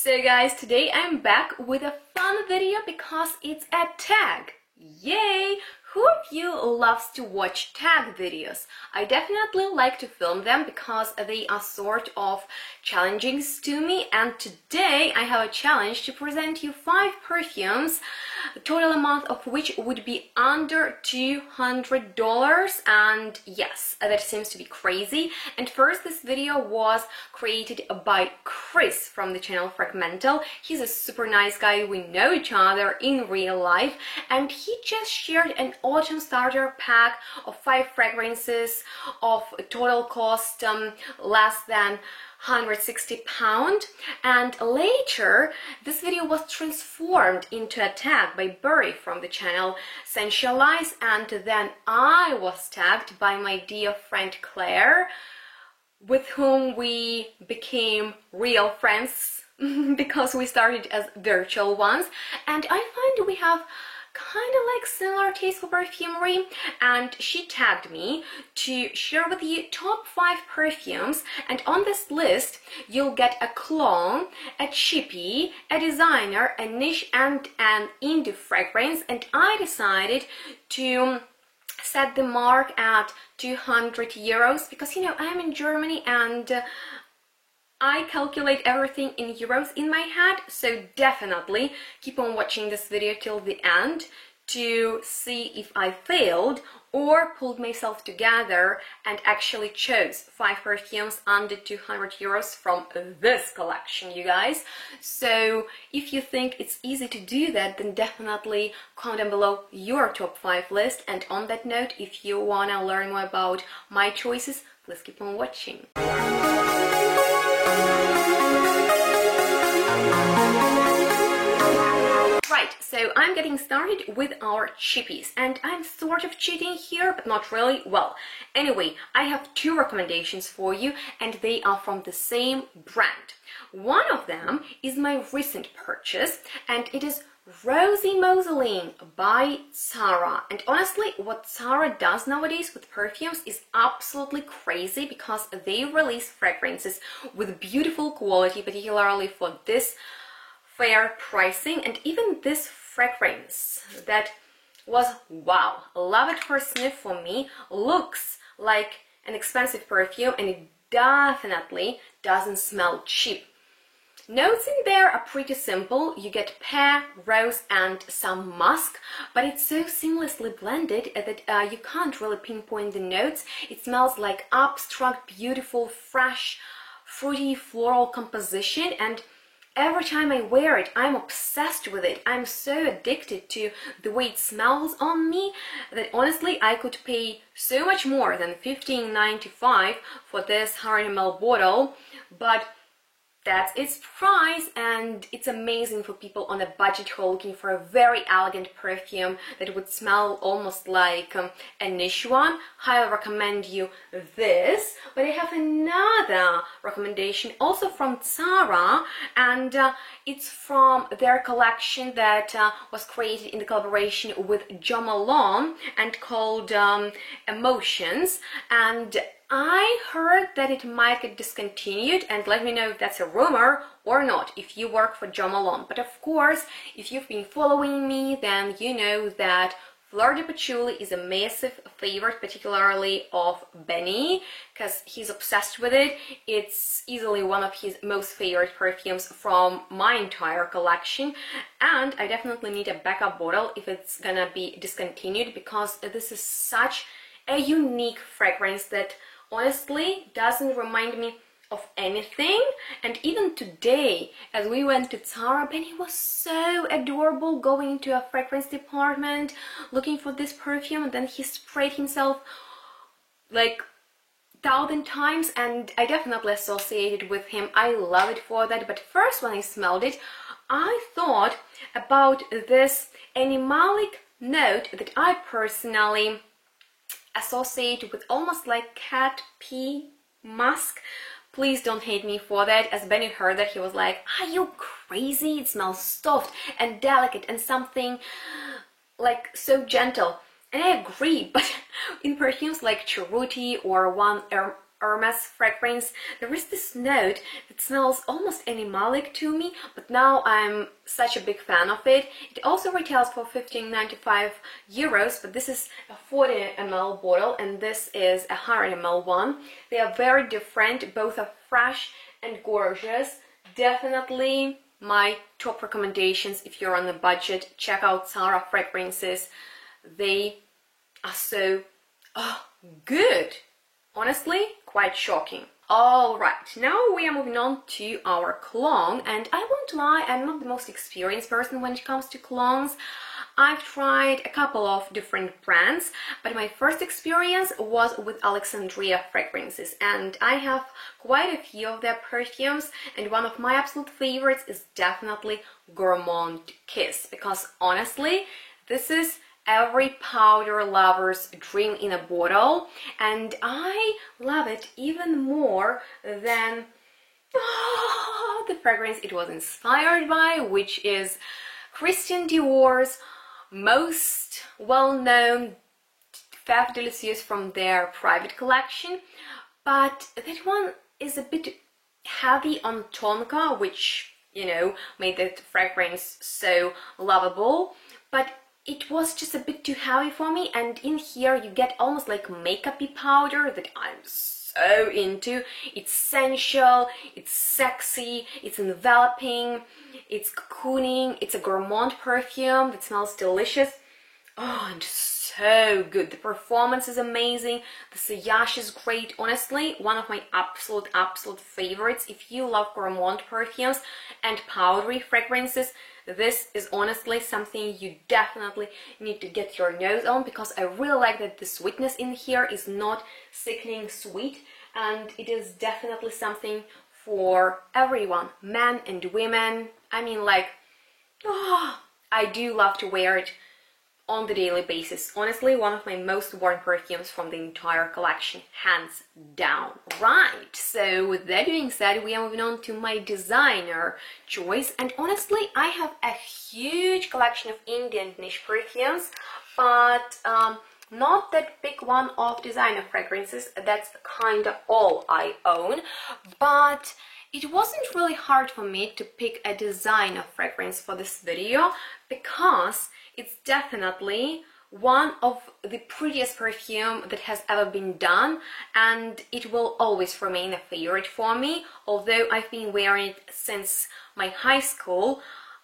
So guys, today I'm back with a fun video because it's a tag. Yay! Who of you loves to watch tag videos? I definitely like to film them because they are sort of challenging to me, and today I have a challenge to present you 5 perfumes, the total amount of which would be under $200, and yes, that seems to be crazy. And first, this video was created by Chris from the channel Fragmental. He's a super nice guy, we know each other in real life, and he just shared an autumn starter pack of 5 fragrances of a total cost less than £160, and later this video was transformed into a tag by Burry from the channel Sensualize, and then I was tagged by my dear friend Claire, with whom we became real friends because we started as virtual ones, and I find we have kind of like similar taste for perfumery, and she tagged me to share with you top 5 perfumes, and on this list you'll get a cologne, a chippy, a designer, a niche and an indie fragrance, and I decided to set the mark at €200 because, you know, I'm in Germany and I calculate everything in euros in my head, so definitely keep on watching this video till the end to see if I failed or pulled myself together and actually chose 5 perfumes under €200 from this collection, you guys. So if you think it's easy to do that, then definitely comment down below your top 5 list. And on that note, if you wanna learn more about my choices, please keep on watching. Right, so I'm getting started with our chippies, and I'm sort of cheating here, but not really. Well, anyway, I have 2 recommendations for you, and they are from the same brand. One of them is my recent purchase, and it is Rosy Mausoleum by Zara. And honestly, what Zara does nowadays with perfumes is absolutely crazy, because they release fragrances with beautiful quality, particularly for this fair pricing. And even this fragrance that was wow, love it for sniff for me, looks like an expensive perfume, and it definitely doesn't smell cheap. Notes in there are pretty simple. You get pear, rose and some musk, but it's so seamlessly blended that you can't really pinpoint the notes. It smells like abstract, beautiful, fresh, fruity, floral composition, and every time I wear it, I'm obsessed with it. I'm so addicted to the way it smells on me that honestly I could pay so much more than $15.95 for this 100 ml bottle, but that's its price, and it's amazing for people on a budget who are looking for a very elegant perfume that would smell almost like a niche one. Highly recommend you this. But I have another recommendation also from Zara, and it's from their collection that was created in the collaboration with Jo Malone and called Emotions, and I heard that it might get discontinued, and let me know if that's a rumor or not, if you work for Jo Malone. But of course, if you've been following me, then you know that Fleur de Patchouli is a massive favorite, particularly of Benny, because he's obsessed with it. It's easily one of his most favorite perfumes from my entire collection, and I definitely need a backup bottle if it's gonna be discontinued, because this is such a unique fragrance that honestly doesn't remind me of anything. And even today, as we went to Zara, Benny was so adorable going into a fragrance department looking for this perfume, and then he sprayed himself like 1,000 times, and I definitely associated with him. I love it for that. But first, when I smelled it, I thought about this animalic note that I personally associated with almost like cat pee musk. Please don't hate me for that. As Benny heard that, he was like, are you crazy? It smells soft and delicate and something like so gentle. And I agree, but in perfumes like Cheruti or one Hermes fragrance. There is this note that smells almost animalic to me, but now I'm such a big fan of it. It also retails for 15.95 euros, but this is a 40 ml bottle and this is a 100 ml one. They are very different, both are fresh and gorgeous. Definitely my top recommendations if you're on a budget. Check out Zara fragrances. They are so good. Honestly, quite shocking. Alright, now we are moving on to our cologne, and I won't lie, I'm not the most experienced person when it comes to colognes. I've tried a couple of different brands, but my first experience was with Alexandria fragrances, and I have quite a few of their perfumes, and one of my absolute favorites is definitely Gourmand Kiss, because honestly, this is every powder lover's dream in a bottle, and I love it even more than the fragrance it was inspired by, which is Christian Dior's most well-known Fève Délicieuse from their private collection. But that one is a bit heavy on tonka, which, you know, made that fragrance so lovable, but it was just a bit too heavy for me, and in here you get almost like makeup-y powder that I'm so into. It's sensual, it's sexy, it's enveloping, it's cocooning, it's a gourmand perfume that smells delicious. Oh, and so good. The performance is amazing, the sillage is great. Honestly, one of my absolute favorites. If you love gourmand perfumes and powdery fragrances, this is honestly something you definitely need to get your nose on, because I really like that the sweetness in here is not sickening sweet, and it is definitely something for everyone, men and women. I mean, like, I do love to wear it on the daily basis. Honestly, one of my most worn perfumes from the entire collection, hands down. Right, so with that being said, we are moving on to my designer choice, and honestly, I have a huge collection of Indian niche perfumes, but not that big one of designer fragrances. That's kind of all I own, but it wasn't really hard for me to pick a designer fragrance for this video, because it's definitely one of the prettiest perfume that has ever been done, and it will always remain a favorite for me. Although I've been wearing it since my high school,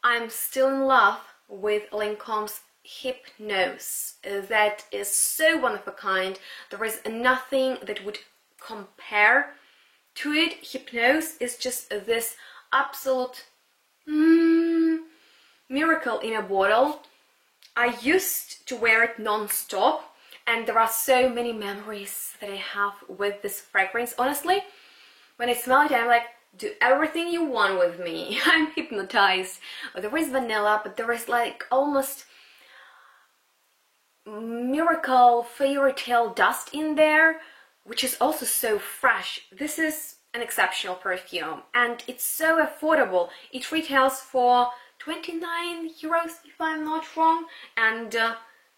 I'm still in love with Lancome's Hypnose. That is so one of a kind. There is nothing that would compare to it. Hypnose is just this absolute miracle in a bottle. I used to wear it non-stop, and there are so many memories that I have with this fragrance. Honestly, when I smell it, I'm like, do everything you want with me. I'm hypnotized. There is vanilla, but there is like almost miracle fairy tale dust in there, which is also so fresh. This is an exceptional perfume, and it's so affordable. It retails for 29 euros if I'm not wrong, and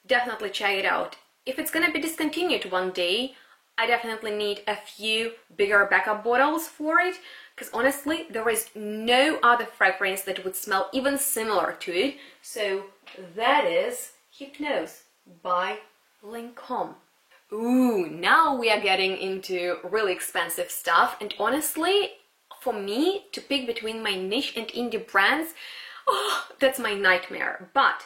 definitely check it out. If it's gonna be discontinued one day, I definitely need a few bigger backup bottles for it, because honestly, there is no other fragrance that would smell even similar to it. So that is Hypnose by Lancôme. Ooh, now we are getting into really expensive stuff, and honestly, for me to pick between my niche and indie brands, that's my nightmare. But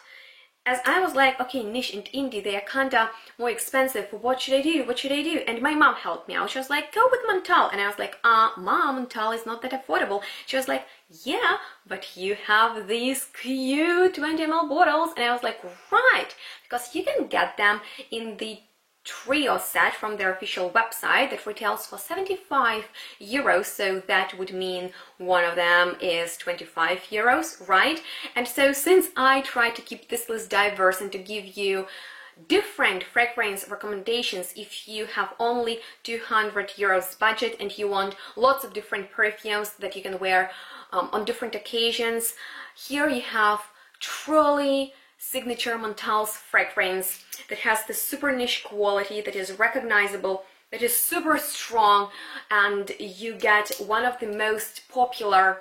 as I was like, okay, niche and indie, they are kinda more expensive, what should I do, what should I do? And my mom helped me out. She was like, go with Montal. And I was like, Mom, Montal is not that affordable. She was like, yeah, but you have these cute 20 ml bottles. And I was like, right, because you can get them in the trio set from their official website that retails for 75 euros, so that would mean one of them is 25 euros, right? And so since I try to keep this list diverse and to give you different fragrance recommendations, if you have only 200 euros budget and you want lots of different perfumes that you can wear on different occasions, here you have truly signature Montal's fragrance that has the super niche quality that is recognizable that is super strong, and you get one of the most popular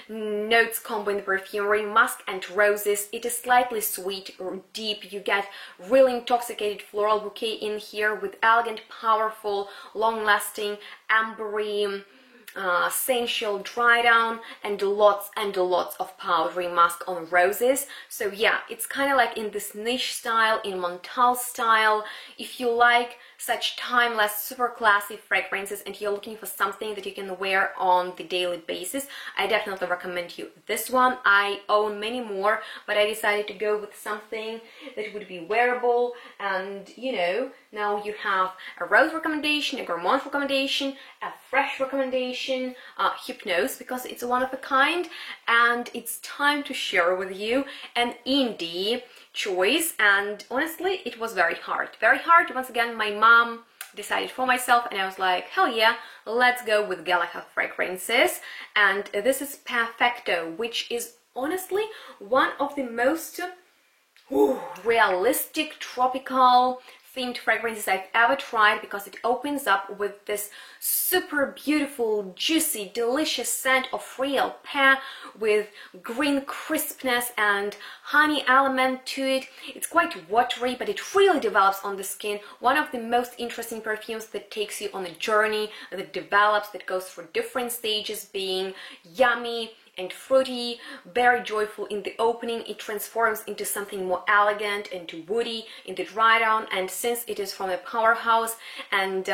notes combo in the perfumery, musk and roses. It is slightly sweet or deep. You get really intoxicated floral bouquet in here with elegant, powerful, long-lasting, ambery, sensual dry down, and lots of powdery musk on roses. So yeah, it's kind of like in this niche style, in Montal style. If you like such timeless, super classy fragrances and you're looking for something that you can wear on the daily basis, I definitely recommend you this one. I own many more, but I decided to go with something that would be wearable, and you know, now you have a rose recommendation, a gourmand recommendation, a fresh recommendation, Hypnose, because it's one of a kind, and it's time to share with you an indie choice. And honestly, it was very hard. Once again, my mom decided for myself, and I was like, hell yeah, let's go with Galahad fragrances. And this is Perfecto, which is honestly one of the most realistic tropical themed fragrances I've ever tried, because it opens up with this super beautiful, juicy, delicious scent of real pear with green crispness and honey element to it. It's quite watery, but it really develops on the skin. One of the most interesting perfumes that takes you on a journey, that develops, that goes through different stages, being yummy and fruity, very joyful in the opening. It transforms into something more elegant and woody in the dry down, and since it is from a powerhouse and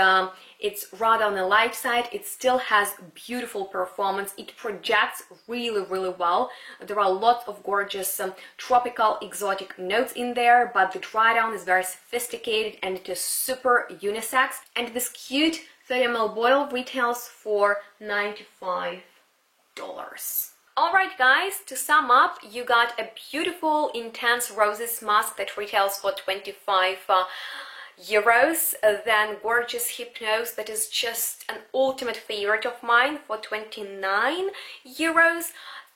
it's rather on the light side, it still has beautiful performance. It projects really well. There are lots of gorgeous tropical exotic notes in there, but the dry down is very sophisticated and it is super unisex. And this cute 30 ml bottle retails for $95. Alright guys, to sum up, you got a beautiful intense roses mask that retails for 25 euros, then gorgeous Hypnose that is just an ultimate favorite of mine for 29 euros,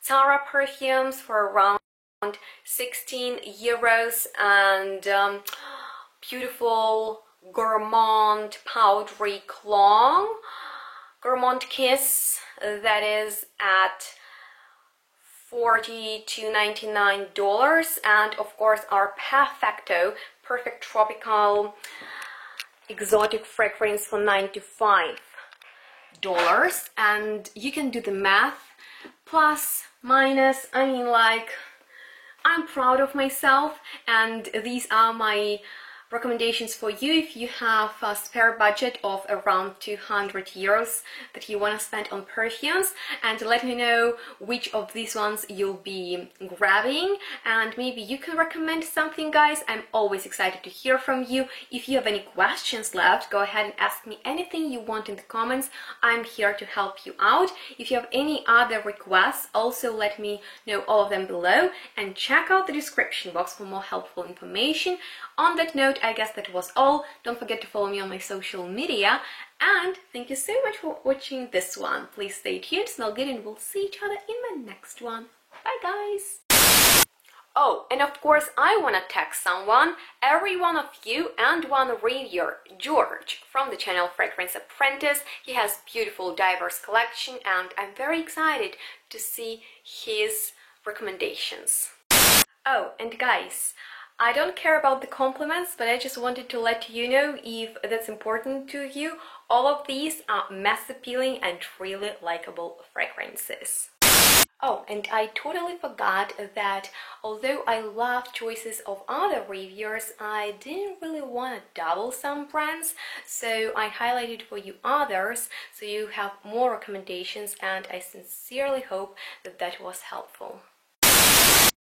Tara perfumes for around 16 euros, and beautiful Gourmand powdery cologne, Gourmand Kiss, that is at $40 to $99, and of course our Perfecto, perfect tropical exotic fragrance for $95. And you can do the math, plus, minus, I mean, like, I'm proud of myself, and these are my recommendations for you if you have a spare budget of around 200 euros that you want to spend on perfumes. And let me know which of these ones you'll be grabbing, and maybe you can recommend something, guys. I'm always excited to hear from you. If you have any questions left, go ahead and ask me anything you want in the comments. I'm here to help you out. If you have any other requests, also let me know all of them below, and check out the description box for more helpful information. On that note, I guess that was all. Don't forget to follow me on my social media, and thank you so much for watching this one. Please stay tuned, smell good, and we'll see each other in my next one. Bye guys! Oh, and of course I want to tag someone, every one of you, and one reviewer, George, from the channel Fragrance Apprentice. He has beautiful diverse collection, and I'm very excited to see his recommendations. Oh, and guys, I don't care about the compliments, but I just wanted to let you know, if that's important to you, all of these are mass appealing and really likable fragrances. Oh, and I totally forgot that although I love choices of other reviewers, I didn't really want to double some brands, so I highlighted for you others so you have more recommendations, and I sincerely hope that that was helpful.